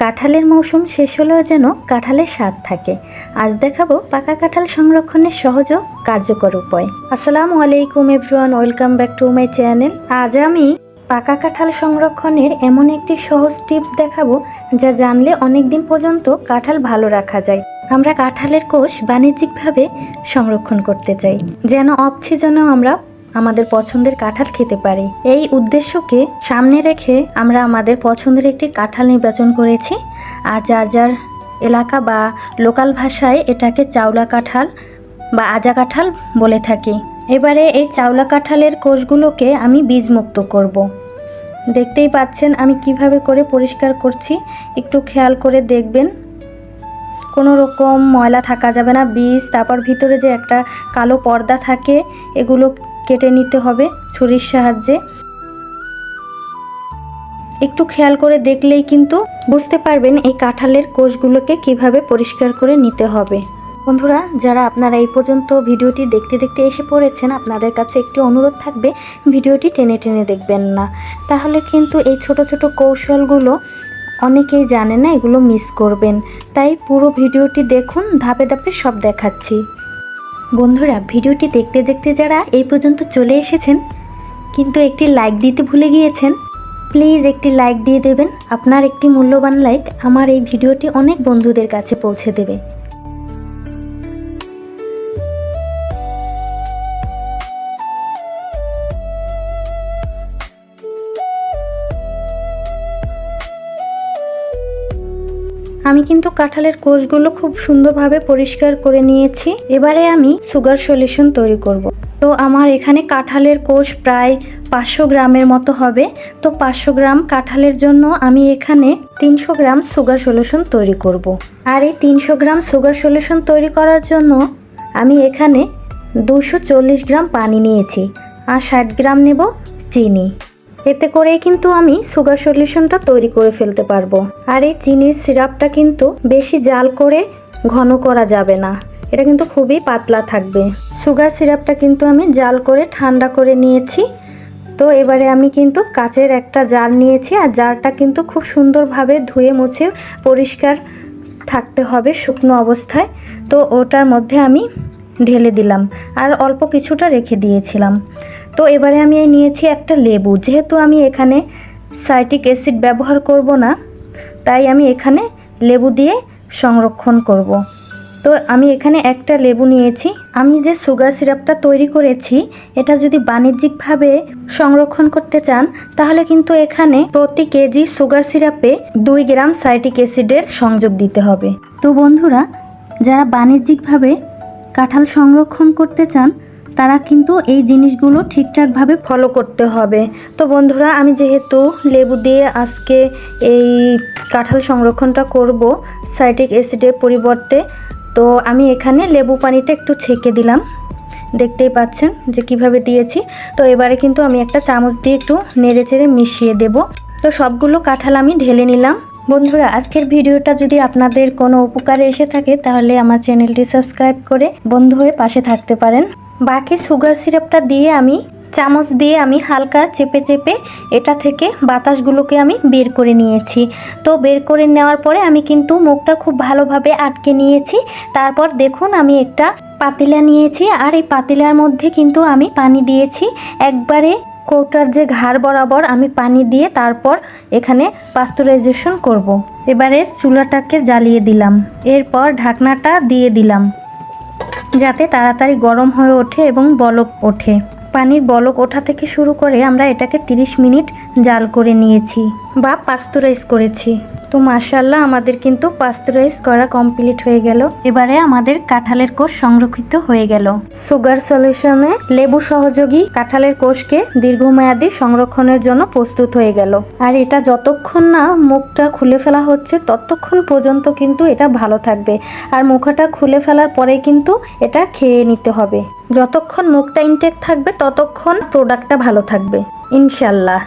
কাঁঠালের মৌসুম শেষ হলেও যেন কাঁঠালের স্বাদ থাকে। আজ দেখাবো পাকা কাঁঠাল সংরক্ষণের সহজ ও কার্যকর উপায়। আসসালামু আলাইকুম everyone, welcome back to my channel. আজ আমি পাকা কাঁঠাল সংরক্ষণের এমন একটি সহজ টিপস দেখাবো যা জানলে অনেক দিন পর্যন্ত কাঁঠাল ভালো রাখা যায়। আমরা কাঁঠালের কোষ বাণিজ্যিকভাবে সংরক্ষণ করতে চাই, যেন অফ সিজনেও আমরা আমাদের পছন্দের কাঁঠাল খেতে পারি। এই উদ্দেশ্যকে সামনে রেখে আমরা আমাদের পছন্দের একটি কাঁঠাল নির্বাচন করেছি। আর যার যার এলাকা বা লোকাল ভাষায় এটাকে চাওলা কাঁঠাল বা আজা কাঁঠাল বলে থাকি। এবারে এই চাওলা কাঁঠালের কোষগুলোকে আমি বীজমুক্ত করব। দেখতেই পাচ্ছেন আমি কিভাবে করে পরিষ্কার করছি, একটু খেয়াল করে দেখবেন। কোনো রকম ময়লা থাকা যাবে না। বীজ, তারপর ভিতরে যে একটা কালো পর্দা থাকে, এগুলো কেটে নিতে হবে ছুরির সাহায্যে। একটু খেয়াল করে দেখলেই কিন্তু বুঝতে পারবেন এই কাঁঠালের কোষগুলোকে কিভাবে পরিষ্কার করে নিতে হবে। বন্ধুরা, যারা আপনারা এই পর্যন্ত ভিডিওটি দেখতে দেখতে এসে পড়েছেন, আপনাদের কাছে একটি অনুরোধ থাকবে, ভিডিওটি টেনে টেনে দেখবেন না। তাহলে কিন্তু এই ছোট ছোট কৌশলগুলো অনেকেই জানে না, এগুলো মিস করবেন। তাই পুরো ভিডিওটি দেখুন, ধাপে ধাপে সব দেখাচ্ছি। বন্ধুরা, ভিডিওটি দেখতে দেখতে যারা এই পর্যন্ত চলে এসেছেন কিন্তু একটি লাইক দিতে ভুলে গিয়েছেন, প্লিজ একটি লাইক দিয়ে দেবেন। আপনার একটি মূল্যবান লাইক আমার এই ভিডিওটি অনেক বন্ধুদের কাছে পৌঁছে দেবে। আমি কিন্তু কাঁঠালের কোষগুলো খুব সুন্দরভাবে পরিষ্কার করে নিয়েছি। এবারে আমি সুগার সলিউশন তৈরি করব। তো আমার এখানে কাঁঠালের কোষ প্রায় 500 গ্রামের মতো হবে। তো 500 গ্রাম কাঁঠালের জন্য আমি এখানে 300 গ্রাম সুগার সলিউশন তৈরি করব। আর এই 300 গ্রাম সুগার সলিউশন তৈরি করার জন্য আমি এখানে 240 গ্রাম পানি নিয়েছি আর 60 গ্রাম নেব চিনি। এতে করেই কিন্তু আমি সুগার সলিউশনটা তৈরি করে ফেলতে পারবো। আর এই চিনির সিরাপটা কিন্তু বেশি জাল করে ঘন করা যাবে না, এটা কিন্তু খুবই পাতলা থাকবে। সুগার সিরাপটা কিন্তু আমি জাল করে ঠান্ডা করে নিয়েছি। তো এবারে আমি কিন্তু কাচের একটা জার নিয়েছি, আর জারটা কিন্তু খুব সুন্দরভাবে ধুয়ে মুছে পরিষ্কার থাকতে হবে শুকনো অবস্থায়। তো ওটার মধ্যে আমি ঢেলে দিলাম আর অল্প কিছুটা রেখে দিয়েছিলাম। তো এবারে আমি নিয়েছি একটা লেবু। যেহেতু আমি এখানে সাইট্রিক অ্যাসিড ব্যবহার করব না, তাই আমি এখানে লেবু দিয়ে সংরক্ষণ করব। তো আমি এখানে একটা লেবু নিয়েছি। আমি যে সুগার সিরাপটা তৈরি করেছি, এটা যদি বাণিজ্যিকভাবে সংরক্ষণ করতে চান তাহলে কিন্তু এখানে প্রতি কেজি সুগার সিরাপে 2 গ্রাম সাইট্রিক অ্যাসিডের সংযোগ দিতে হবে। তো বন্ধুরা, যারা বাণিজ্যিকভাবে কাঁঠাল সংরক্ষণ করতে চান তারা কিন্তু এই জিনিসগুলো ঠিকঠাকভাবে ফলো করতে হবে। তো বন্ধুরা, আমি যেহেতু লেবু দিয়ে আজকে এই কাঁঠাল সংরক্ষণটা করব সাইট্রিক অ্যাসিডের পরিবর্তে, তো আমি এখানে লেবু পানিটা একটু ছেঁকে দিলাম। দেখতেই পাচ্ছেন যে কিভাবে দিয়েছি। তো এবারে কিন্তু আমি একটা চামচ দিয়ে একটু নেড়ে চেড়ে মিশিয়ে দেব। তো সবগুলো কাঁঠাল আমি ঢেলে নিলাম। বন্ধুরা, আজকের ভিডিওটা যদি আপনাদের কোনো উপকারে এসে থাকে তাহলে আমার চ্যানেলটি সাবস্ক্রাইব করে বন্ধু হয়ে পাশে থাকতে পারেন। বাকি সুগার সিরাপটা দিয়ে আমি চামচ দিয়ে আমি হালকা চেপে চেপে এটা থেকে বাতাসগুলোকে আমি বের করে নিয়েছি। তো বের করে নেওয়ার পরে আমি কিন্তু মুখটা খুব ভালোভাবে আটকে নিয়েছি। তারপর দেখুন আমি একটা পাতিলা নিয়েছি, আর এই পাতিলার মধ্যে কিন্তু আমি পানি দিয়েছি একবারে কৌটার যে ঘাড় বরাবর আমি পানি দিয়ে তারপর এখানে পাস্তুরাইজেশন করব। এবারে চুলাটাকে জ্বালিয়ে দিলাম, এরপর ঢাকনাটা দিয়ে দিলাম যাতে তাড়াতাড়ি গরম হয়ে ওঠে এবং বলক ওঠে। পানির বলক ওঠা থেকে শুরু করে আমরা এটাকে 30 মিনিট জাল করে নিয়েছি বা পাস্তুরাইজ করেছি। তো মাশাআল্লাহ, আমাদের কিন্তু পাস্তুরাইজ করা কমপ্লিট হয়ে গেল। এবারে আমাদের কাঁঠালের কোষ সংরক্ষিত হয়ে গেল। সুগার সলিউশনে লেবু সহযোগী কাঁঠালের কোষকে দীর্ঘমেয়াদী সংরক্ষণের জন্য প্রস্তুত হয়ে গেল। আর এটা যতক্ষণ না মুখটা খুলে ফেলা হচ্ছে ততক্ষণ পর্যন্ত কিন্তু এটা ভালো থাকবে। আর মুখটা খুলে ফেলার পরে কিন্তু এটা খেয়ে নিতে হবে। যতক্ষণ মুখটা ইনটেক থাকবে ততক্ষণ প্রোডাক্টটা ভালো থাকবে ইনশাল্লাহ।